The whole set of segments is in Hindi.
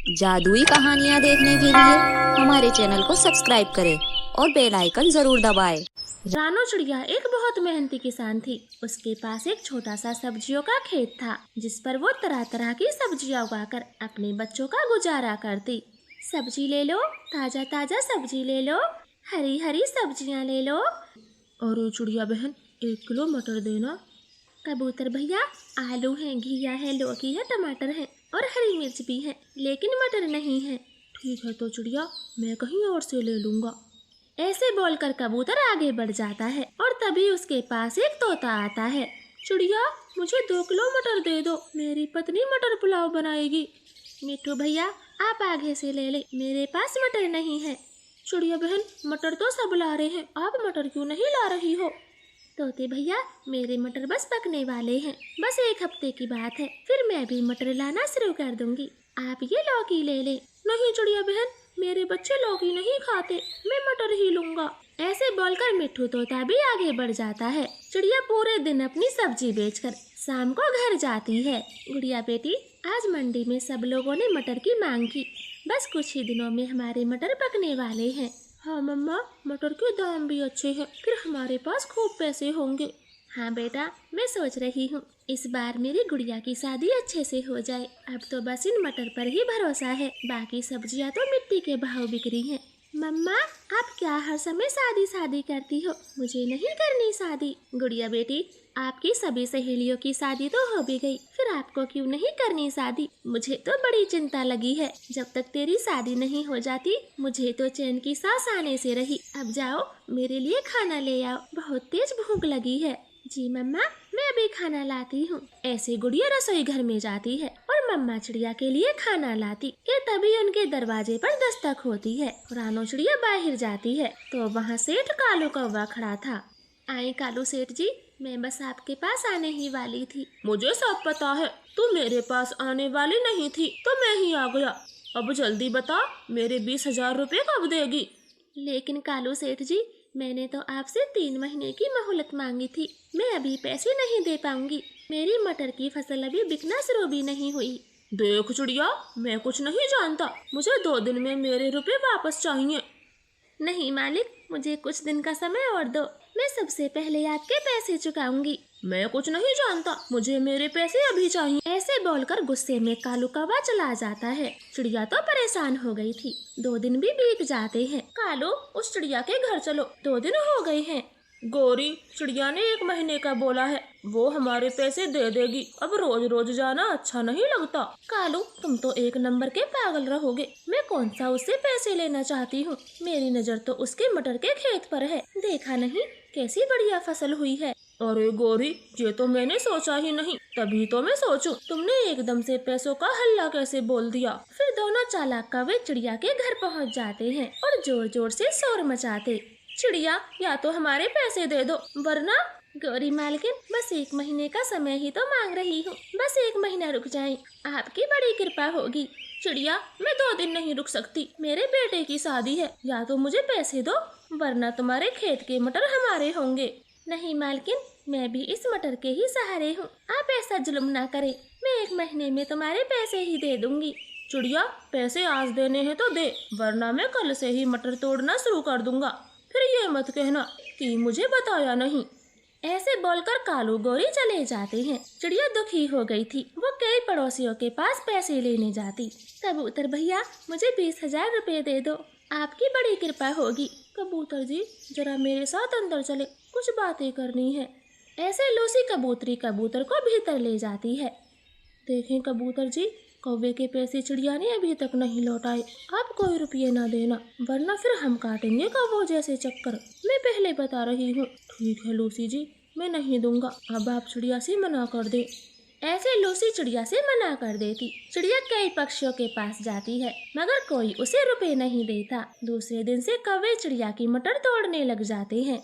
जादुई कहानियाँ देखने के लिए हमारे चैनल को सब्सक्राइब करें और बेल आइकन जरूर दबाएं। रानो चिड़िया एक बहुत मेहनती किसान थी। उसके पास एक छोटा सा सब्जियों का खेत था, जिस पर वो तरह तरह की सब्जियां उगाकर अपने बच्चों का गुजारा करती। सब्जी ले लो, ताजा ताजा सब्जी ले लो, हरी हरी सब्जियां ले लो। अरे चिड़िया बहन, 1 किलो मटर देना। कबूतर भैया, आलू है, घिया है, लौकी है, टमाटर है और हरी मिर्च भी है, लेकिन मटर नहीं है। ठीक है तो चिड़िया, मैं कहीं और से ले लूँगा। ऐसे बोलकर कबूतर आगे बढ़ जाता है और तभी उसके पास एक तोता आता है। चिड़िया, मुझे 2 किलो मटर दे दो, मेरी पत्नी मटर पुलाव बनाएगी। मिट्टू भैया, आप आगे से ले ले, मेरे पास मटर नहीं है। चिड़िया बहन, मटर तो सब ला रहे हैं, आप मटर क्यों नहीं ला रही हो? तोते भैया, मेरे मटर बस पकने वाले हैं, बस 1 हफ्ते की बात है, फिर मैं भी मटर लाना शुरू कर दूंगी। आप ये लौकी ले ले। नहीं चिड़िया बहन, मेरे बच्चे लौकी नहीं खाते, मैं मटर ही लूँगा। ऐसे बोलकर मिट्टू तोता भी आगे बढ़ जाता है। चिड़िया पूरे दिन अपनी सब्जी बेचकर शाम को घर जाती है। गुड़िया बेटी, आज मंडी में सब लोगों ने मटर की मांग की, बस कुछ ही दिनों में हमारे मटर पकने वाले हैं। हाँ मम्मा, मटर के दाम भी अच्छे हैं, फिर हमारे पास खूब पैसे होंगे। हाँ बेटा, मैं सोच रही हूँ इस बार मेरी गुड़िया की शादी अच्छे से हो जाए। अब तो बस इन मटर पर ही भरोसा है, बाकी सब्जियाँ तो मिट्टी के भाव बिक रही हैं। मम्मा, आप क्या हर समय शादी शादी करती हो? मुझे नहीं करनी शादी। गुड़िया बेटी, आपकी सभी सहेलियों की शादी तो हो भी गई, फिर आपको क्यों नहीं करनी शादी? मुझे तो बड़ी चिंता लगी है, जब तक तेरी शादी नहीं हो जाती मुझे तो चैन की सांस आने से रही। अब जाओ, मेरे लिए खाना ले आओ, बहुत तेज भूख लगी है। जी मम्मा, मैं अभी खाना लाती हूँ। ऐसे गुड़िया रसोई घर में जाती है और मम्मा चिड़िया के लिए खाना लाती कि तभी उनके दरवाजे पर दस्तक होती है। रानो चिड़िया बाहर जाती है तो वहाँ सेठ कालू कौवा खड़ा था। आई कालू सेठ जी, मैं बस आपके पास आने ही वाली थी। मुझे सब पता है, तू मेरे पास आने वाली नहीं थी तो मैं ही आ गया। अब जल्दी बता, मेरे 20,000 रुपए कब देगी? लेकिन कालू सेठ जी, मैंने तो आपसे 3 महीने की मोहलत मांगी थी, मैं अभी पैसे नहीं दे पाऊंगी। मेरी मटर की फसल अभी बिकना शुरू भी नहीं हुई। देख चिड़िया, मैं कुछ नहीं जानता, मुझे 2 दिन में मेरे रुपए वापस चाहिए। नहीं मालिक, मुझे कुछ दिन का समय और दो, मैं सबसे पहले आपके पैसे चुकाऊंगी। मैं कुछ नहीं जानता, मुझे मेरे पैसे अभी चाहिए। ऐसे बोलकर गुस्से में कालू कौवा चला जाता है। चिड़िया तो परेशान हो गई थी। 2 दिन भी बीत जाते हैं। कालू, उस चिड़िया के घर चलो, 2 दिन हो गए हैं। गौरी, चिड़िया ने 1 महीने का बोला है, वो हमारे पैसे दे देगी, अब रोज रोज जाना अच्छा नहीं लगता। कालू, तुम तो 1 नंबर के पागल रहोगे, मैं कौन सा उससे पैसे लेना चाहती हूँ? मेरी नजर तो उसके मटर के खेत पर है, देखा नहीं कैसी बढ़िया फसल हुई है। अरे गौरी, ये तो मैंने सोचा ही नहीं, तभी तो मैं सोचूं तुमने एकदम से पैसों का हल्ला कैसे बोल दिया। फिर दोनों चालाक कौवे चिड़िया के घर पहुँच जाते हैं और जोर जोर से शोर मचाते। चिड़िया, या तो हमारे पैसे दे दो, वरना। गौरी मालकिन, बस 1 महीने का समय ही तो मांग रही हूँ, बस 1 महीना रुक जाएं, आपकी बड़ी कृपा होगी। चिड़िया, मैं 2 दिन नहीं रुक सकती, मेरे बेटे की शादी है, या तो मुझे पैसे दो, वरना तुम्हारे खेत के मटर हमारे होंगे। नहीं मालकिन, मैं भी इस मटर के ही सहारे हूँ, आप ऐसा जुल्म ना करें, मैं 1 महीने में तुम्हारे पैसे ही दे दूंगी। चिड़िया, पैसे आज देने हैं तो दे, वरना मैं कल से ही मटर तोड़ना शुरू कर दूंगा, फिर ये मत कहना कि मुझे बताया नहीं। ऐसे बोलकर कालू गौरी चले जाते हैं। चिड़िया दुखी हो गई थी, वो कई पड़ोसियों के पास पैसे लेने जाती। कबूतर भैया, मुझे 20,000 रुपए दे दो, आपकी बड़ी कृपा होगी। कबूतर जी, जरा मेरे साथ अंदर चले, कुछ बातें करनी है। ऐसे लूसी कबूतरी कबूतर को भीतर ले जाती है। देखें कबूतर जी, कौवे के पैसे चिड़िया ने अभी तक नहीं लौटाए, आप कोई रुपये ना देना, वरना फिर हम काटेंगे कौवों जैसे चक्कर, मैं पहले बता रही हूँ। ठीक है लूसी जी, मैं नहीं दूंगा, अब आप चिड़िया से मना कर दे। ऐसे लूसी चिड़िया से मना कर देती। चिड़िया कई पक्षियों के पास जाती है, मगर कोई उसे रुपए नहीं देता। दूसरे दिन से कौवे चिड़िया की मटर तोड़ने लग जाते हैं।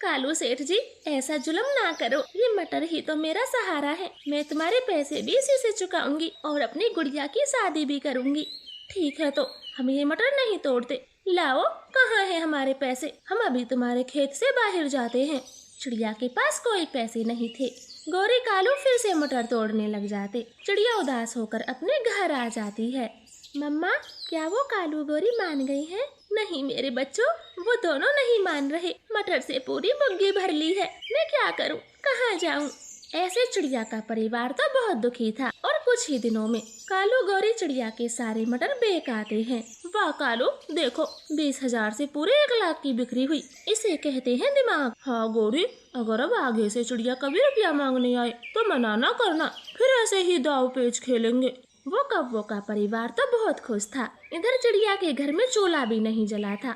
कालू सेठ जी, ऐसा जुल्म ना करो, ये मटर ही तो मेरा सहारा है, मैं तुम्हारे पैसे भी इसी से चुकाऊंगी और अपनी गुड़िया की शादी भी करूंगी। ठीक है, तो हम ये मटर नहीं तोड़ते, लाओ, कहाँ है हमारे पैसे, हम अभी तुम्हारे खेत से बाहर जाते हैं। चिड़िया के पास कोई पैसे नहीं थे। गौरी कालू फिर से मटर तोड़ने लग जाते। चिड़िया उदास होकर अपने घर आ जाती है। मम्मा, क्या वो कालू गोरी मान गई है? नहीं मेरे बच्चों, वो दोनों नहीं मान रहे। मटर से पूरी बुग्गी भर ली है। मैं क्या करूं, कहाँ जाऊं? ऐसे चिड़िया का परिवार तो बहुत दुखी था और कुछ ही दिनों में कालू गौरी चिड़िया के सारे मटर बेच आते हैं। वाह कालू, देखो 20,000 से पूरे 1 लाख की बिक्री हुई। इसे कहते हैं दिमाग। हाँ गौरी, अगर अब आगे से चिड़िया कभी रुपया मांगने आए तो मना ना करना, फिर ऐसे ही दाव पेच खेलेंगे। वो कौवों का परिवार तो बहुत खुश था। इधर चिड़िया के घर में चूल्हा भी नहीं जला था।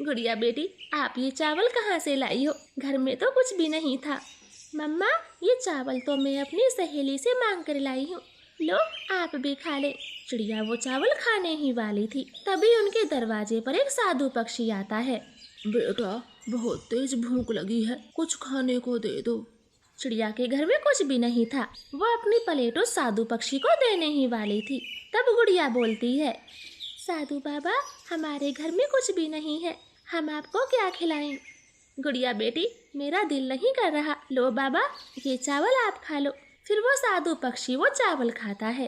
गुड़िया बेटी, आप ये चावल कहाँ से लाई हो? घर में तो कुछ भी नहीं था। मम्मा, ये चावल तो मैं अपनी सहेली से मांग कर लाई हूँ। लो, आप भी खा ले। चिड़िया वो चावल खाने ही वाली थी, तभी उनके दरवाजे पर एक साधु पक्षी आता है। बेटा, बहुत तेज भूख लगी है, कुछ खाने को दे दो। चिड़िया के घर में कुछ भी नहीं था। वो अपनी प्लेट उस साधु पक्षी को देने ही वाली थी, तब गुड़िया बोलती है, साधु बाबा, हमारे घर में कुछ भी नहीं है, हम आपको क्या खिलाएं? गुड़िया बेटी, मेरा दिल नहीं कर रहा। लो बाबा, ये चावल आप खा लो। फिर वो साधु पक्षी वो चावल खाता है।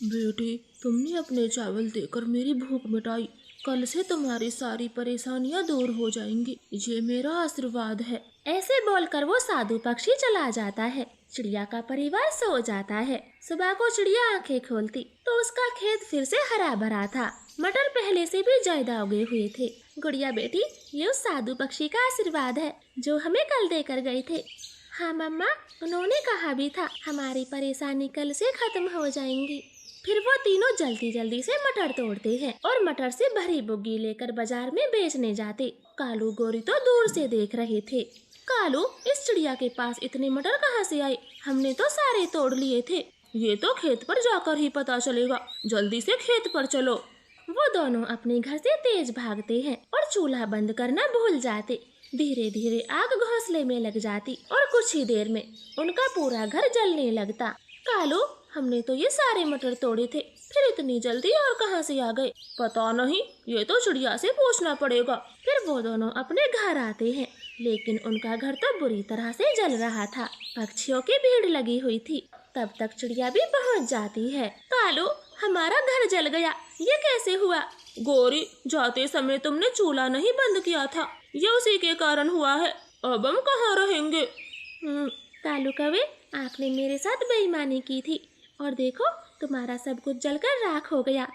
बेटी, तुमने अपने चावल देकर मेरी भूख मिटाई। कल से तुम्हारी सारी परेशानियां दूर हो जाएंगी, ये मेरा आशीर्वाद है। ऐसे बोलकर वो साधु पक्षी चला जाता है। चिड़िया का परिवार सो जाता है। सुबह को चिड़िया आंखें खोलती तो उसका खेत फिर से हरा भरा था। मटर पहले से भी ज्यादा उगे हुए थे। गुड़िया बेटी, ये उस साधु पक्षी का आशीर्वाद है जो हमें कल देकर गए थे। हाँ मम्मा, उन्होंने कहा भी था हमारी परेशानी कल से खत्म हो जाएंगी। फिर वो तीनों जल्दी जल्दी से मटर तोड़ते हैं और मटर से भरी बुग्गी लेकर बाजार में बेचने जाते। कालू गोरी तो दूर से देख रहे थे। कालू, इस चिड़िया के पास इतने मटर कहाँ से आए? हमने तो सारे तोड़ लिए थे। ये तो खेत पर जाकर ही पता चलेगा, जल्दी से खेत पर चलो। वो दोनों अपने घर से तेज भागते हैं और चूल्हा बंद करना भूल जाते। धीरे धीरे आग घोंसले में लग जाती और कुछ ही देर में उनका पूरा घर जलने लगता। कालू, हमने तो ये सारे मटर तोड़े थे, फिर इतनी जल्दी और कहाँ से आ गए? पता नहीं, ये तो चिड़िया से पूछना पड़ेगा। फिर वो दोनों अपने घर आते हैं, लेकिन उनका घर तो बुरी तरह से जल रहा था। पक्षियों की भीड़ लगी हुई थी। तब तक चिड़िया भी पहुँच जाती है। कालू, हमारा घर जल गया, ये कैसे हुआ? गौरी, जाते समय तुमने चूल्हा नहीं बंद किया था, ये उसी के कारण हुआ है। अब हम कहाँ रहेंगे? कालू कौवे, आपने मेरे साथ बेईमानी की थी और देखो तुम्हारा सब कुछ जलकर राख हो गया।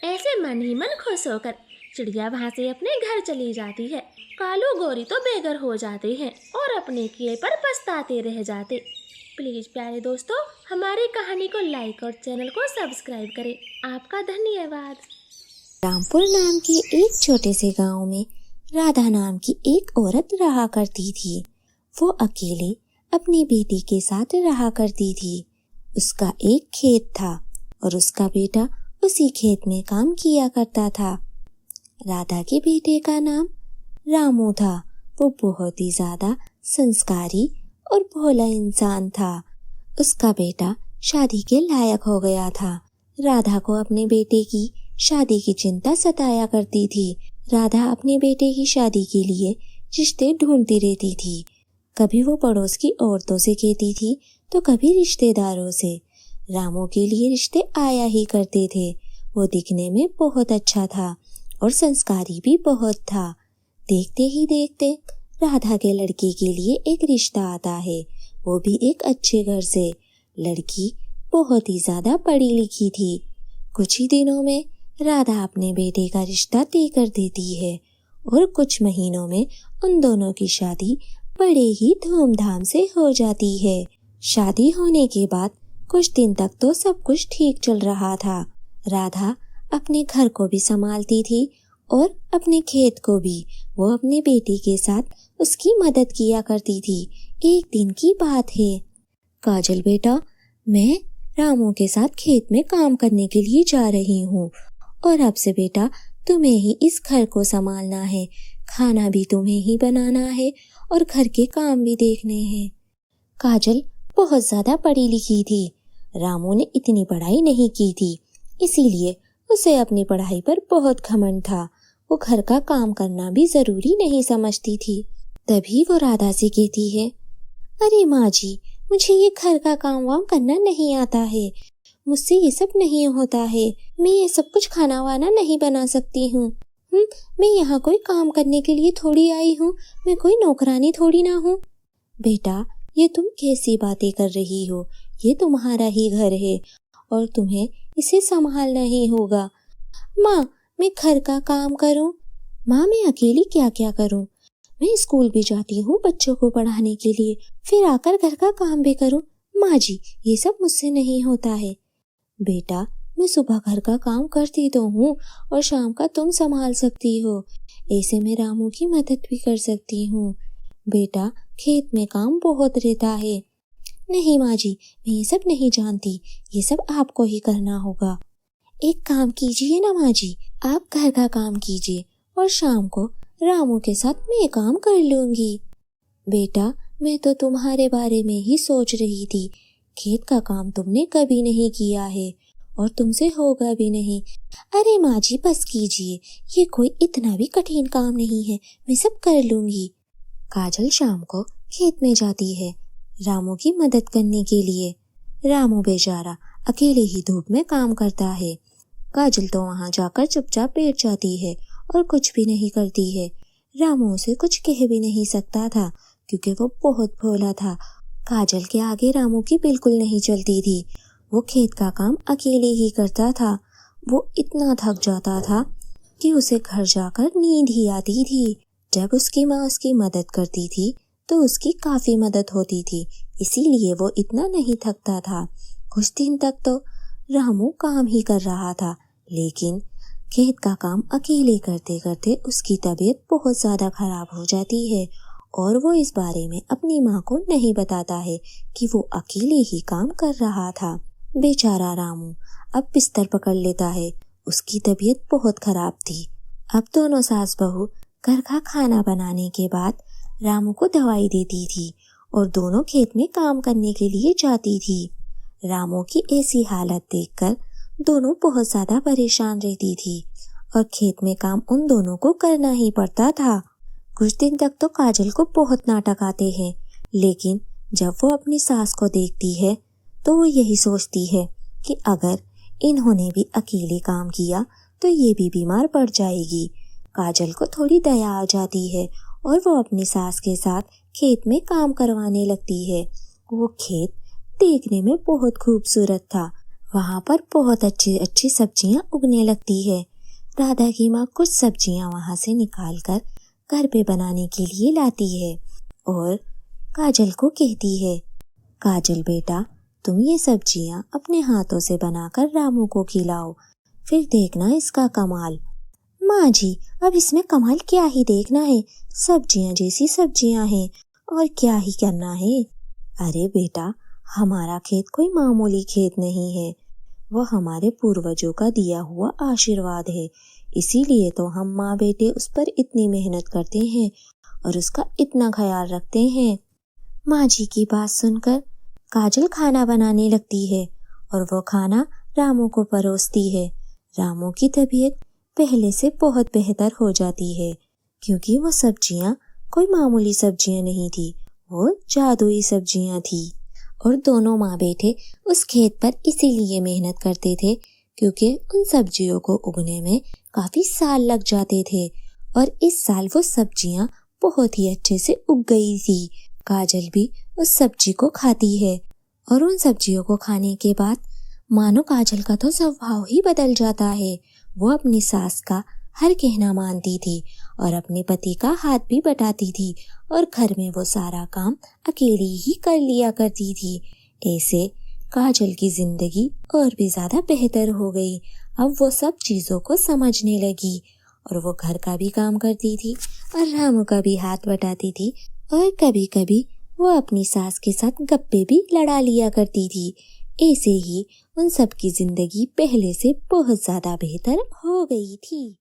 ऐसे मन ही मन खुश होकर चिड़िया वहाँ से अपने घर चली जाती है। कालू गोरी तो बेघर हो जाते हैं और अपने किए पर पछताते रह जाते। प्लीज प्यारे दोस्तों, हमारी कहानी को लाइक और चैनल को सब्सक्राइब करें। आपका धन्यवाद। रामपुर नाम के एक छोटे से गांव में राधा नाम की एक औरत रहा करती थी। वो अकेले अपनी बेटी के साथ रहा करती थी। उसका एक खेत था और उसका बेटा उसी खेत में काम किया करता था। राधा के बेटे का नाम रामू था। वो बहुत ही ज्यादा संस्कारी और भोला इंसान था। उसका बेटा शादी के लायक हो गया था। राधा को अपने बेटे की शादी की चिंता सताया करती थी। राधा अपने बेटे की शादी के लिए रिश्ते ढूंढती रहती थी। कभी वो पड़ोस की औरतों से कहती थी तो कभी रिश्तेदारों से। रामू के लिए रिश्ते आया ही करते थे। वो दिखने में बहुत अच्छा था और संस्कारी भी बहुत था। देखते ही देखते राधा के लड़के के लिए एक रिश्ता आता है, वो भी एक अच्छे घर से। लड़की बहुत ही ज्यादा पढ़ी लिखी थी। कुछ ही दिनों में राधा अपने बेटे का रिश्ता तय कर देती है और कुछ महीनों में उन दोनों की शादी बड़े ही धूमधाम से हो जाती है। शादी होने के बाद कुछ दिन तक तो सब कुछ ठीक चल रहा था। राधा अपने घर को भी संभालती थी और अपने खेत को भी। वो अपने बेटे के साथ उसकी मदद किया करती थी। एक दिन की बात है। काजल बेटा, मैं रामू के साथ खेत में काम करने के लिए जा रही हूँ और अब से बेटा तुम्हें ही इस घर को संभालना है। खाना भी तुम्हें ही बनाना है और घर के काम भी देखने हैं। काजल बहुत ज्यादा पढ़ी लिखी थी। रामू ने इतनी पढ़ाई नहीं की थी, इसीलिए उसे अपनी पढ़ाई पर बहुत घमंड था। वो घर का काम करना भी जरूरी नहीं समझती थी। तभी वो राधा से कहती है, अरे माँ जी, मुझे ये घर का काम वाम करना नहीं आता है। मुझसे ये सब नहीं होता है। मैं ये सब कुछ खाना वाना नहीं बना सकती हूँ। मैं यहाँ कोई काम करने के लिए थोड़ी आई हूँ, मैं कोई नौकरानी थोड़ी ना हूँ। बेटा, ये तुम कैसी बातें कर रही हो? ये तुम्हारा ही घर है और तुम्हें इसे संभालना ही होगा। माँ, मैं घर का काम करूँ? माँ, मैं अकेली क्या क्या करूँ? मैं स्कूल भी जाती हूँ बच्चों को पढ़ाने के लिए, फिर आकर घर का काम भी करूँ। माँ जी, ये सब मुझसे नहीं होता है। बेटा, मैं सुबह घर का काम करती तो हूँ और शाम का तुम संभाल सकती हो। ऐसे में रामू की मदद भी कर सकती हूँ। बेटा, खेत में काम बहुत रहता है। नहीं माँ जी, मैं ये सब नहीं जानती, ये सब आपको ही करना होगा। एक काम कीजिए ना माँ जी, आप घर का काम कीजिए और शाम को रामू के साथ मैं काम कर लूंगी। बेटा, मैं तो तुम्हारे बारे में ही सोच रही थी। खेत का काम तुमने कभी नहीं किया है और तुमसे होगा भी नहीं। अरे माँ जी, बस कीजिए, ये कोई इतना भी कठिन काम नहीं है, मैं सब कर लूंगी। काजल शाम को खेत में जाती है रामू की मदद करने के लिए। रामू बेचारा अकेले ही धूप में काम करता है। काजल तो वहां जाकर चुपचाप बैठ जाती है और कुछ भी नहीं करती है। रामू उसे कुछ कह भी नहीं सकता था क्योंकि वो बहुत भोला था। काजल के आगे रामू की बिल्कुल नहीं चलती थी। वो खेत का काम अकेले ही करता था। वो इतना थक जाता था कि उसे घर जाकर नींद ही आती थी। जब उसकी माँ उसकी मदद करती थी तो उसकी काफी मदद होती थी, इसीलिए वो इतना नहीं थकता था। कुछ दिन तक तो रामू काम ही कर रहा था, लेकिन खेत का काम अकेले करते करते उसकी तबीयत बहुत ज्यादा खराब हो जाती है और वो इस बारे में अपनी माँ को नहीं बताता है कि वो अकेले ही काम कर रहा था। बेचारा रामू अब बिस्तर पकड़ लेता है। उसकी तबीयत बहुत खराब थी। अब दोनों सास बहू घर का खाना बनाने के बाद रामू को दवाई देती थी और दोनों खेत में काम करने के लिए जाती थी। रामू की ऐसी हालत देखकर दोनों बहुत ज्यादा परेशान रहती थी और खेत में काम उन दोनों को करना ही पड़ता था। कुछ दिन तक तो काजल को बहुत नाटक आते हैं, लेकिन जब वो अपनी सास को देखती है तो वो यही सोचती है कि अगर इन्होंने भी अकेले काम किया तो ये भी बीमार पड़ जाएगी। काजल को थोड़ी दया आ जाती है और वो अपनी सास के साथ खेत में काम करवाने लगती है। वो खेत देखने में बहुत खूबसूरत था। वहाँ पर बहुत अच्छी अच्छी सब्जियाँ उगने लगती है। राधा की माँ कुछ सब्जियाँ वहाँ से निकालकर घर पे बनाने के लिए लाती है और काजल को कहती है, काजल बेटा, तुम ये सब्जियाँ अपने हाथों से बनाकर रामू को खिलाओ, फिर देखना इसका कमाल। माँ जी, अब इसमें कमाल क्या ही देखना है, सब्जियाँ जैसी सब्जियाँ हैं और क्या ही करना है। अरे बेटा, हमारा खेत कोई मामूली खेत नहीं है, वह हमारे पूर्वजों का दिया हुआ आशीर्वाद है। इसीलिए तो हम माँ बेटे उस पर इतनी मेहनत करते हैं और उसका इतना ख्याल रखते हैं। माँ जी की बात सुनकर काजल खाना बनाने लगती है और वो खाना रामू को परोसती है। रामू की तबीयत पहले से बहुत बेहतर हो जाती है क्योंकि वो सब्जियाँ कोई मामूली सब्जियाँ नहीं थी, वो जादुई सब्जियाँ थी। और दोनों माँ बेटे उस खेत पर इसीलिए मेहनत करते थे क्योंकि उन सब्जियों को उगने में काफी साल लग जाते थे और इस साल वो सब्जियां बहुत ही अच्छे से उग गई थी। काजल भी उस सब्जी को खाती है और उन सब्जियों को खाने के बाद मानो काजल का तो स्वभाव ही बदल जाता है। वो अपनी सास का हर कहना मानती थी और अपने पति का हाथ भी बटाती थी और घर में वो सारा काम अकेली ही कर लिया करती थी। ऐसे काजल की जिंदगी और भी ज्यादा बेहतर हो गई। अब वो सब चीजों को समझने लगी और वो घर का भी काम करती थी और रामू का भी हाथ बटाती थी और कभी कभी वो अपनी सास के साथ गप्पे भी लड़ा लिया करती थी। ऐसे ही उन सब की जिंदगी पहले से बहुत ज्यादा बेहतर हो गई थी।